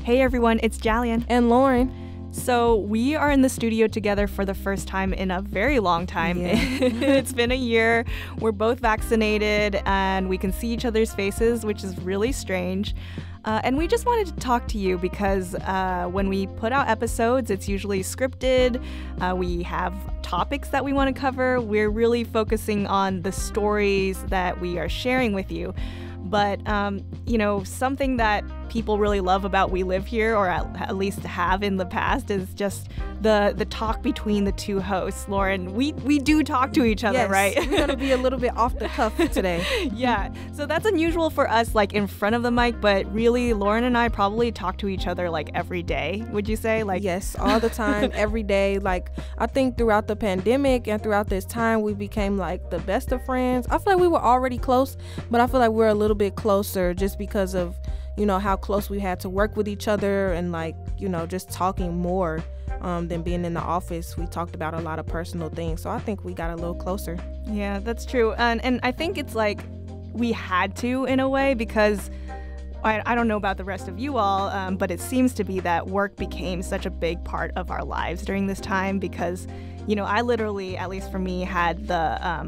Hey everyone, it's Jalian. And Lauren. So we are in the studio together for the first time in a very long time. Yeah. It's been a year. We're both vaccinated and we can see each other's faces, which is really strange. And we just wanted to talk to you because when we put out episodes, it's usually scripted. We have topics that we want to cover. We're really focusing on the stories that we are sharing with you. But, something that people really love about We Live Here, or at least have in the past, is just the talk between the two hosts. Lauren, we do talk to each other, yes, right? We're going to be a little bit off the cuff today. Yeah, so that's unusual for us, like in front of the mic, but really, Lauren and I probably talk to each other like every day, would you say? Like, yes, all the time, every day. Like, I think throughout the pandemic and throughout this time, we became like the best of friends. I feel like we were already close, but I feel like we're a little bit closer just because of, how close we had to work with each other and just talking more than being in the office. We talked about a lot of personal things. So I think we got a little closer. Yeah, that's true. And I think it's like we had to in a way because I don't know about the rest of you all, but it seems to be that work became such a big part of our lives during this time because, I literally, at least for me, had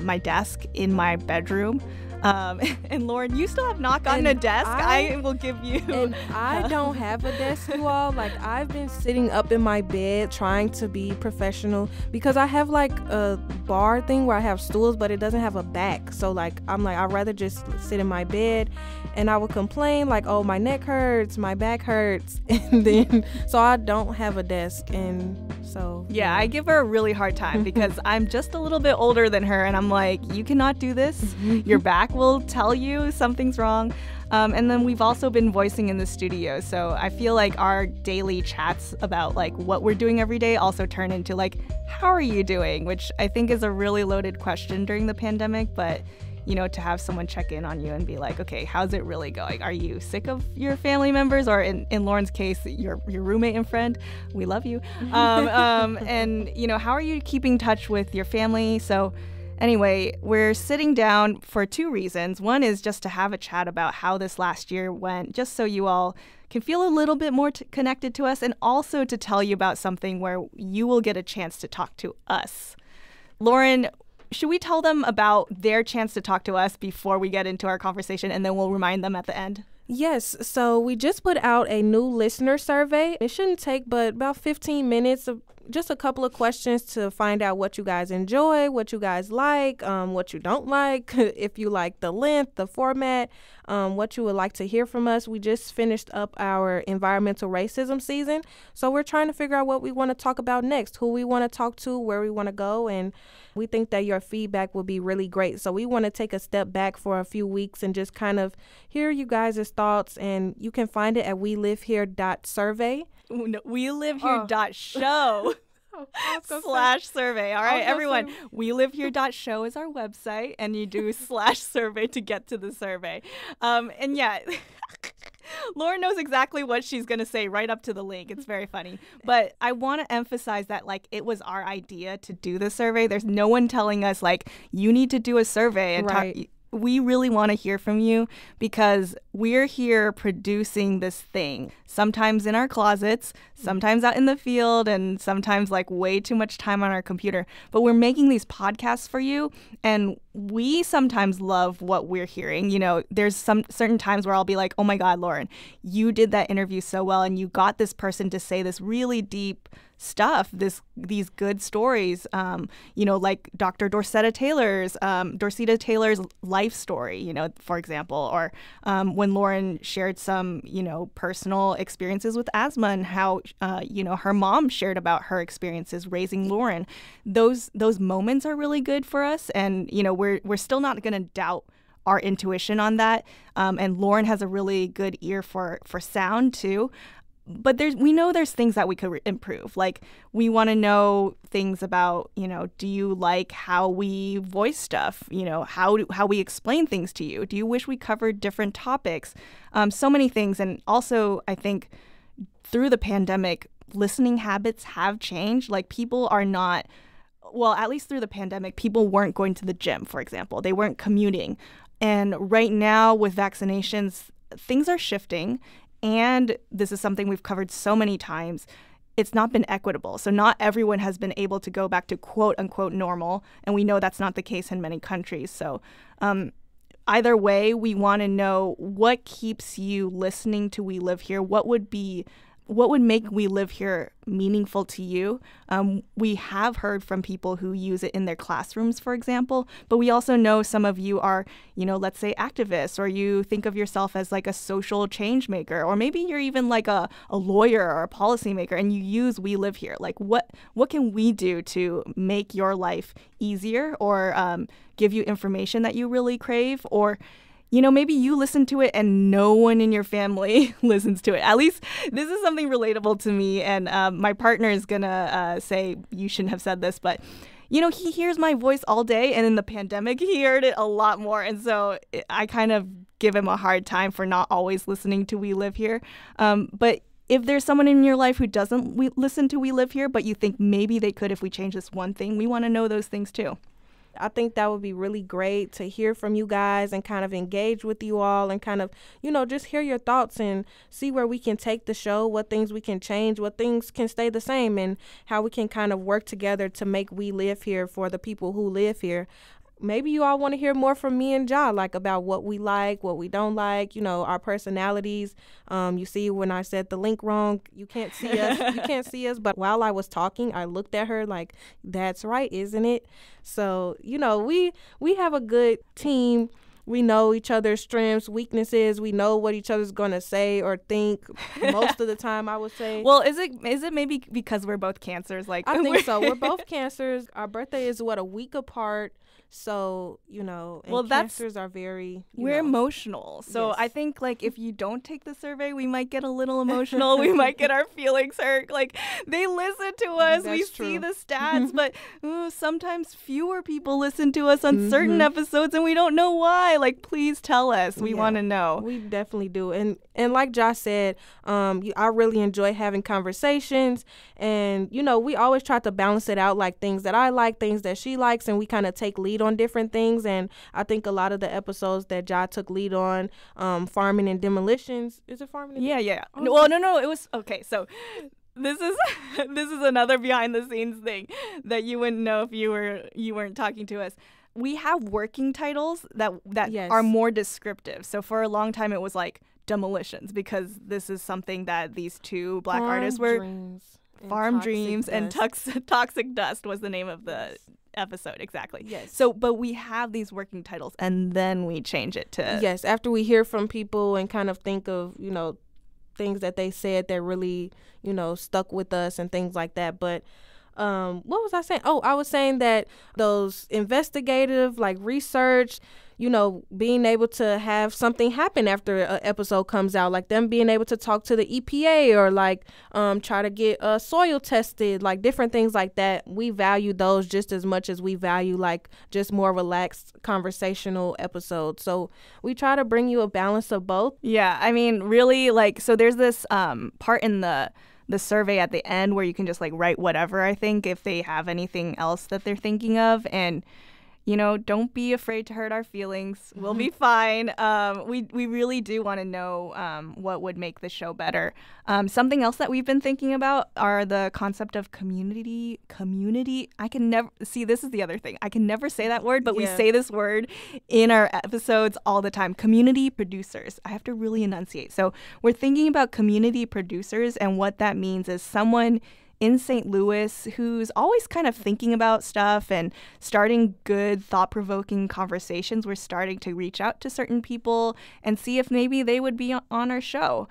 my desk in my bedroom. And Lauren, you still have not gotten a desk. I will give you. And I don't have a desk, you all. Like, I've been sitting up in my bed trying to be professional because I have like a bar thing where I have stools, but it doesn't have a back. So I'm like, I'd rather just sit in my bed. And I would complain like, oh, my neck hurts, my back hurts. And then, so I don't have a desk. And so. Yeah, I give her a really hard time because I'm just a little bit older than her. And I'm like, you cannot do this. Your back will tell you something's wrong. And then we've also been voicing in the studio. So I feel like our daily chats about like what we're doing every day also turn into like, how are you doing? Which I think is a really loaded question during the pandemic. But to have someone check in on you and be like, okay, how's it really going? Are you sick of your family members? Or in Lauren's case, your roommate and friend? We love you. And, how are you keeping touch with your family? So anyway, we're sitting down for two reasons. One is just to have a chat about how this last year went, just so you all can feel a little bit more connected to us, and also to tell you about something where you will get a chance to talk to us. Lauren, should we tell them about their chance to talk to us before we get into our conversation, and then we'll remind them at the end? Yes, so we just put out a new listener survey. It shouldn't take but about 15 minutes of just a couple of questions to find out what you guys enjoy, what you guys like, what you don't like, if you like the length, the format, what you would like to hear from us. We just finished up our environmental racism season, so we're trying to figure out what we want to talk about next, who we want to talk to, where we want to go, and we think that your feedback will be really great. So we want to take a step back for a few weeks and just kind of hear you guys' thoughts, and you can find it at welivehere.survey. No, welivehere.show. /survey. All right, everyone. Welivehere.show is our website, and you do /survey to get to the survey. And yeah, Lauren knows exactly what she's going to say right up to the link. It's very funny. But I want to emphasize that, it was our idea to do the survey. There's no one telling us, you need to do a survey and right. talk. We really want to hear from you because we're here producing this thing, sometimes in our closets, sometimes out in the field, and sometimes way too much time on our computer. But we're making these podcasts for you, and we sometimes love what we're hearing. There's some certain times where I'll be like, oh my God, Lauren, you did that interview so well, and you got this person to say this really deep stuff, these good stories, like Dr. Dorcetta Taylor's life story, for example, or when Lauren shared some, personal experiences with asthma and how, her mom shared about her experiences raising Lauren. Those moments are really good for us, and we're still not going to doubt our intuition on that. And Lauren has a really good ear for sound too. But we know there's things that we could improve. We want to know things about, do you like how we voice stuff? How we explain things to you? Do you wish we covered different topics? So many things. And also, I think through the pandemic, listening habits have changed. People are not, well, at least through the pandemic, people weren't going to the gym, for example. They weren't commuting. And right now with vaccinations, things are shifting. And this is something we've covered so many times. It's not been equitable. So not everyone has been able to go back to quote unquote normal. And we know that's not the case in many countries. So either way, we want to know what keeps you listening to We Live Here. What would make We Live Here meaningful to you? We have heard from people who use it in their classrooms, for example, but we also know some of you are, let's say activists, or you think of yourself as like a social change maker, or maybe you're even like a lawyer or a policymaker and you use We Live Here. Like what can we do to make your life easier, or give you information that you really crave, or maybe you listen to it and no one in your family listens to it. At least this is something relatable to me. And my partner is going to say, you shouldn't have said this, but, he hears my voice all day. And in the pandemic, he heard it a lot more. And so I kind of give him a hard time for not always listening to We Live Here. But if there's someone in your life who doesn't listen to We Live Here, but you think maybe they could if we change this one thing, we want to know those things too. I think that would be really great to hear from you guys and kind of engage with you all and kind of, just hear your thoughts and see where we can take the show, what things we can change, what things can stay the same, and how we can kind of work together to make We Live Here for the people who live here. Maybe you all want to hear more from me and Ja, like about what we like, what we don't like, our personalities. You see, when I said the link wrong, you can't see us. But while I was talking, I looked at her like, that's right, isn't it? So, we have a good team. We know each other's strengths, weaknesses. We know what each other's going to say or think most of the time, I would say. Well, is it maybe because we're both Cancers? Like, I think so. We're both Cancers. Our birthday is, a week apart. So, Cancers are very, we're emotional. So yes. I think, like, if you don't take the survey, we might get a little emotional. We might get our feelings hurt. Like, they listen to us. That's we true. see the stats. But sometimes fewer people listen to us on certain episodes, and we don't know why. Like, please tell us. We want to know. We definitely do. And like Josh said, I really enjoy having conversations. And, we always try to balance it out, like things that I like, things that she likes, and we kind of take lead on different things. And I think a lot of the episodes that Ja took lead on, farming and demolitions. Is it farming? Yeah. Oh, well, no. It was okay. So this is another behind the scenes thing that you wouldn't know if you weren't talking to us. We have working titles that yes. are more descriptive. So for a long time, it was like demolitions, because this is something that these two Black artists were. Farm Dreams and Toxic Dust was the name of the episode. Exactly. Yes. So, but we have these working titles, and then we change it to. Yes, after we hear from people and kind of think of, things that they said that really, stuck with us and things like that. But what was I saying? Oh, I was saying that those investigative, like, research, being able to have something happen after an episode comes out, like them being able to talk to the EPA or like try to get soil tested, like different things like that. We value those just as much as we value like just more relaxed conversational episodes. So we try to bring you a balance of both. Yeah, I mean, really, like, so there's this part in the survey at the end where you can just like write whatever, I think, if they have anything else that they're thinking of. And don't be afraid to hurt our feelings. We'll be fine. We really do want to know what would make the show better. Something else that we've been thinking about are the concept of community. I can never see. This is the other thing. I can never say that word, but we say this word in our episodes all the time. Community producers. I have to really enunciate. So we're thinking about community producers, and what that means is someone in St. Louis who's always kind of thinking about stuff and starting good, thought-provoking conversations. We're starting to reach out to certain people and see if maybe they would be on our show,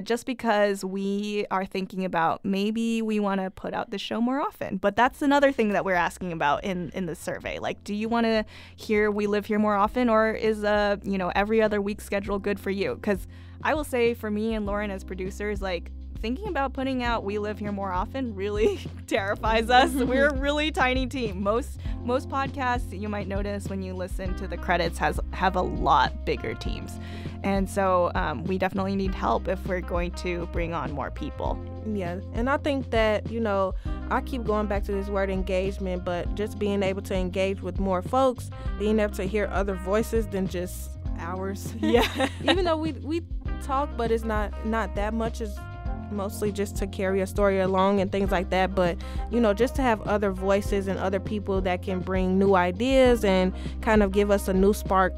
just because we are thinking about maybe we want to put out the show more often. But that's another thing that we're asking about in the survey. Like, do you want to hear We Live Here more often, or is every other week schedule good for you? Because I will say, for me and Lauren as producers, like, thinking about putting out We Live Here more often really terrifies us. We're a really tiny team. Most podcasts, you might notice when you listen to the credits, have a lot bigger teams. And so we definitely need help if we're going to bring on more people. Yeah, and I think that, I keep going back to this word engagement, but just being able to engage with more folks, being able to hear other voices than just ours. Yeah. Even though we talk, but it's not that much. Is mostly just to carry a story along and things like that. But, you know, just to have other voices and other people that can bring new ideas and kind of give us a new spark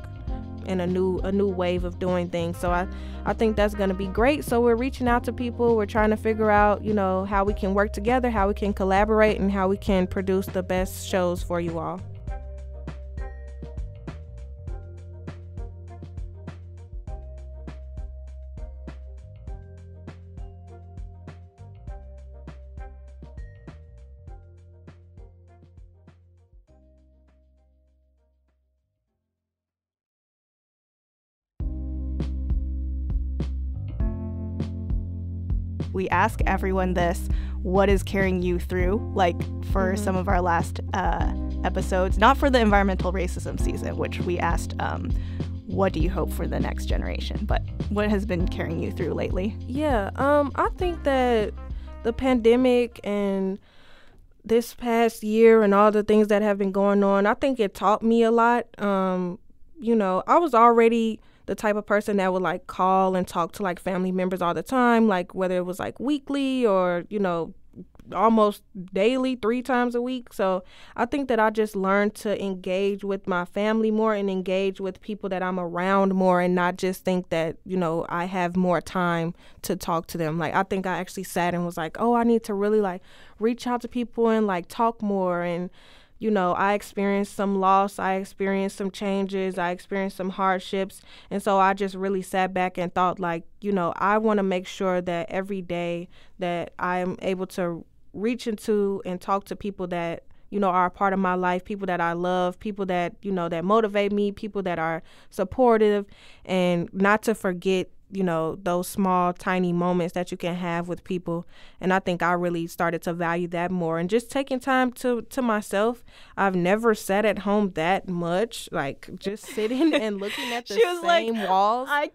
and a new wave of doing things. So I think that's going to be great. So we're reaching out to people. We're trying to figure out, you know, how we can work together, how we can collaborate, and how we can produce the best shows for you all. We ask everyone this: what is carrying you through? Like for some of our last episodes, not for the environmental racism season, which we asked, what do you hope for the next generation? But what has been carrying you through lately? Yeah, I think that the pandemic and this past year and all the things that have been going on, I think it taught me a lot. You know, I was already the type of person that would like call and talk to like family members all the time, like whether it was like weekly or, you know, almost daily, 3 times a week. So I think that I just learned to engage with my family more and engage with people that I'm around more, and not just think that, you know, I have more time to talk to them. Like I think I actually sat and was like, oh, I need to really like reach out to people and like talk more. And you know, I experienced some loss, I experienced some changes, I experienced some hardships. And so I just really sat back and thought like, you know, I want to make sure that every day that I'm able to reach into and talk to people that, you know, are a part of my life, people that I love, people that, you know, that motivate me, people that are supportive, and not to forget, you know, those small, tiny moments that you can have with people. And I think I really started to value that more. And just taking time to myself. I've never sat at home that much, like just sitting and looking at the same walls. I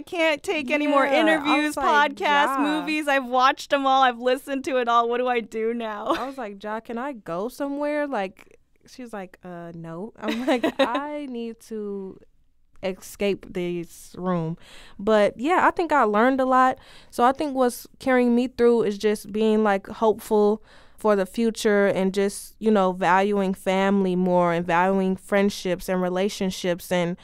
can't take any more interviews, podcasts, movies. I've watched them all. I've listened to it all. What do I do now? I was like, Ja, can I go somewhere? Like, she's like, no. I'm like, I need to escape this room. But yeah, I think I learned a lot. So I think what's carrying me through is just being like hopeful for the future, and just, you know, valuing family more and valuing friendships and relationships and,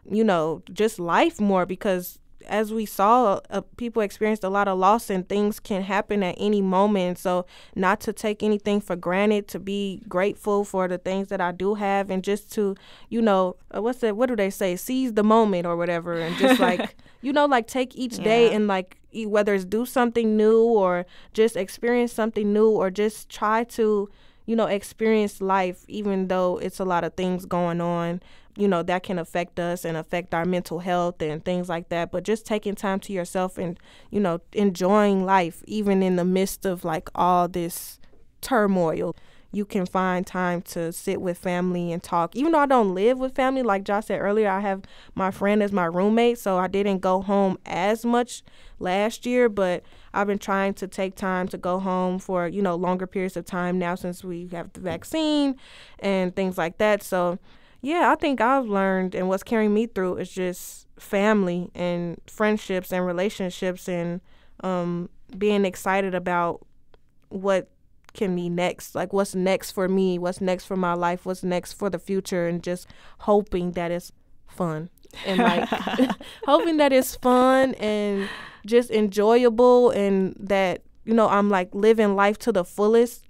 you know, just life more, because as we saw, people experienced a lot of loss and things can happen at any moment. So not to take anything for granted, to be grateful for the things that I do have, and just to, you know, what do they say? Seize the moment or whatever. And just like, you know, like take each day and like, whether it's do something new or just experience something new, or just try to, you know, experience life, even though it's a lot of things going on, you know, that can affect us and affect our mental health and things like that. But just taking time to yourself and, you know, enjoying life, even in the midst of like all this turmoil. You can find time to sit with family and talk. Even though I don't live with family, like Josh said earlier, I have my friend as my roommate, so I didn't go home as much last year, but I've been trying to take time to go home for, you know, longer periods of time now since we have the vaccine and things like that. So yeah, I think I've learned, and what's carrying me through is just family and friendships and relationships, and being excited about what can be next, like what's next for me, what's next for my life, what's next for the future, and just hoping that it's fun and like hoping that it's fun and just enjoyable, and that, you know, I'm like living life to the fullest.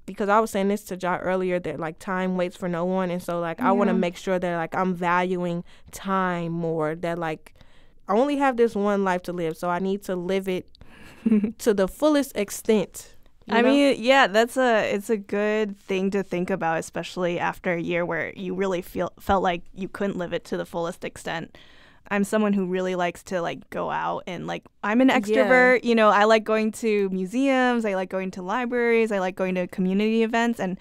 Because I was saying this to Ja earlier, that like time waits for no one. And so like I want to make sure that like I'm valuing time more, that like I only have this one life to live, so I need to live it to the fullest extent. I mean, yeah, it's a good thing to think about, especially after a year where you really felt like you couldn't live it to the fullest extent. I'm someone who really likes to like go out, and like I'm an extrovert, you know, I like going to museums, I like going to libraries, I like going to community events. And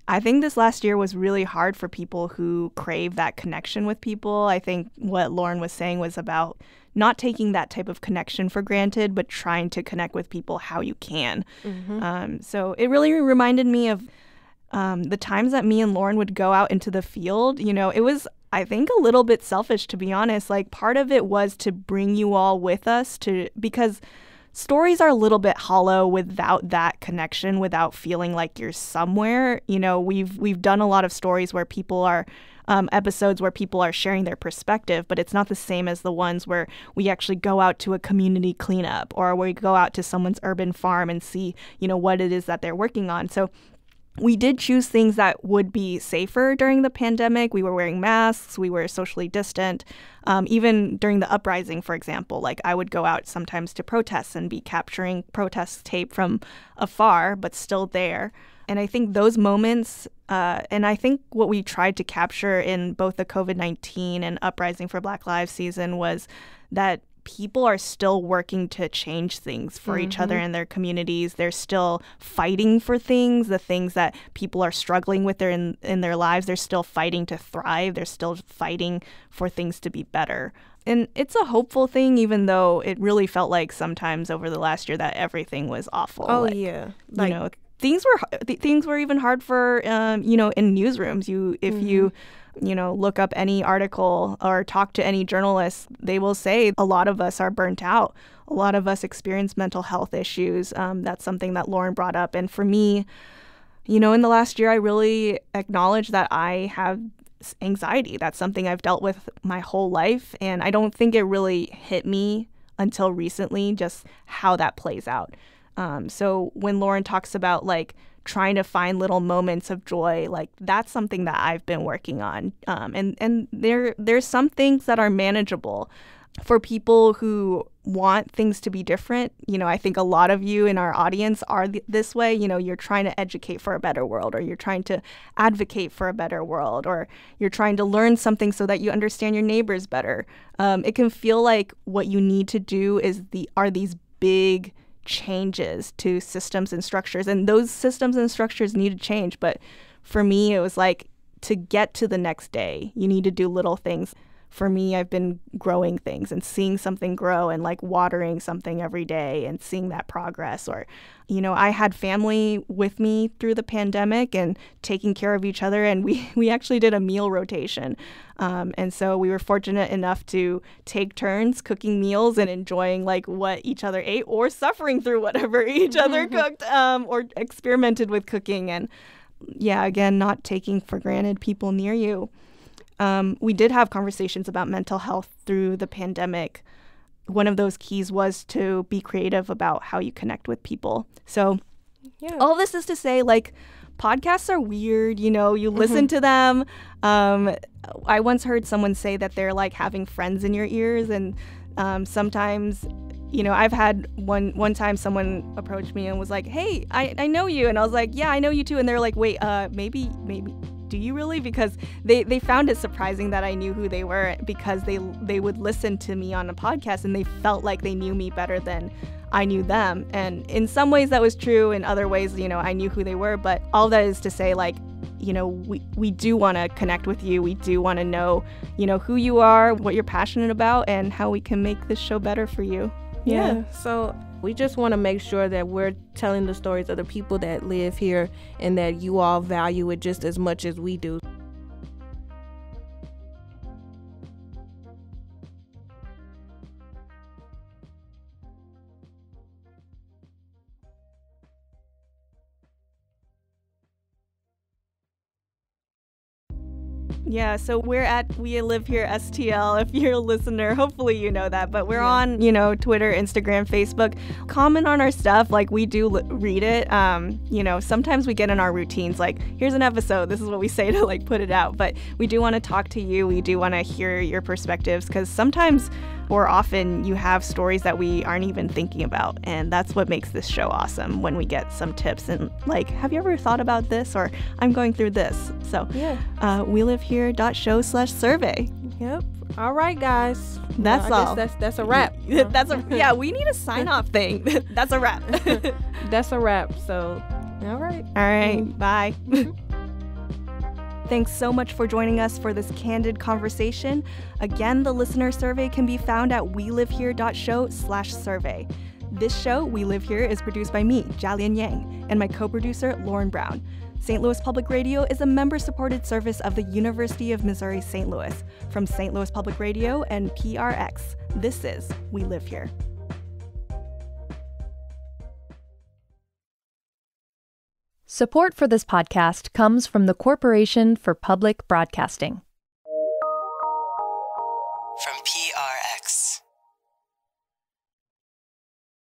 I think this last year was really hard for people who crave that connection with people. I think what Lauren was saying was about not taking that type of connection for granted, but trying to connect with people how you can. So it really reminded me of the times that me and Lauren would go out into the field. You know, it was I think a little bit selfish, to be honest. Like, part of it was to bring you all with us because stories are a little bit hollow without that connection, without feeling like you're somewhere. You know, we've done a lot of stories where people are episodes where people are sharing their perspective, but it's not the same as the ones where we actually go out to a community cleanup or we go out to someone's urban farm and see, you know, what it is that they're working on. So we did choose things that would be safer during the pandemic. We were wearing masks. We were socially distant. Even during the uprising, for example, like I would go out sometimes to protests and be capturing protest tape from afar, but still there. And I think those moments, and I think what we tried to capture in both the COVID-19 and Uprising for Black Lives season was that people are still working to change things for each other in their communities. They're still fighting for things, the things that people are struggling with in their lives. They're still fighting to thrive. They're still fighting for things to be better. And it's a hopeful thing, even though it really felt like sometimes over the last year that everything was awful. Oh, like, yeah. You know, things were even hard for, you know, in newsrooms. If you know, look up any article or talk to any journalist, they will say a lot of us are burnt out. A lot of us experience mental health issues. That's something that Lauren brought up. And for me, you know, in the last year, I really acknowledge that I have anxiety. That's something I've dealt with my whole life. And I don't think it really hit me until recently, just how that plays out. So when Lauren talks about like trying to find little moments of joy, like that's something that I've been working on. And there's some things that are manageable for people who want things to be different. You know, I think a lot of you in our audience are this way. You know, you're trying to educate for a better world, or you're trying to advocate for a better world, or you're trying to learn something so that you understand your neighbors better. It can feel like what you need to do are these big changes to systems and structures, and those systems and structures need to change. But for me, it was like, to get to the next day, you need to do little things. For me, I've been growing things and seeing something grow and like watering something every day and seeing that progress. Or, you know, I had family with me through the pandemic and taking care of each other. And we actually did a meal rotation. And so we were fortunate enough to take turns cooking meals and enjoying like what each other ate, or suffering through whatever each other cooked, or experimented with cooking. And yeah, again, not taking for granted people near you. We did have conversations about mental health through the pandemic. One of those keys was to be creative about how you connect with people. So all this is to say, like, podcasts are weird, you know, you listen to them. I once heard someone say that they're like having friends in your ears. And sometimes, you know, I've had one time someone approached me and was like, hey, I know you. And I was like, yeah, I know you too. And they're like, wait, maybe. Do you really? Because they found it surprising that I knew who they were, because they would listen to me on a podcast and they felt like they knew me better than I knew them. And in some ways that was true. In other ways, you know, I knew who they were. But all that is to say, like, you know, we do want to connect with you. We do want to know, you know, who you are, what you're passionate about, and how we can make this show better for you. Yeah. So we just want to make sure that we're telling the stories of the people that live here, and that you all value it just as much as we do. Yeah, so we're at We Live Here STL. If you're a listener, hopefully you know that. But we're on, you know, Twitter, Instagram, Facebook. Comment on our stuff. Like, we do read it. You know, sometimes we get in our routines, like, here's an episode. This is what we say to, like, put it out. But we do want to talk to you. We do want to hear your perspectives, because sometimes or often you have stories that we aren't even thinking about. And that's what makes this show awesome, when we get some tips and like, have you ever thought about this? Or I'm going through this. So WeLiveHere.show/survey. Yep. All right, guys. That's all. That's a wrap. Yeah, we need a sign off thing. That's a wrap. That's a wrap. So, all right. All right. Bye. Thanks so much for joining us for this candid conversation. Again, the listener survey can be found at WeLiveHere.show/survey. This show, We Live Here, is produced by me, Jialin Yang, and my co-producer, Lauren Brown. St. Louis Public Radio is a member-supported service of the University of Missouri St. Louis. From St. Louis Public Radio and PRX, this is We Live Here. Support for this podcast comes from the Corporation for Public Broadcasting.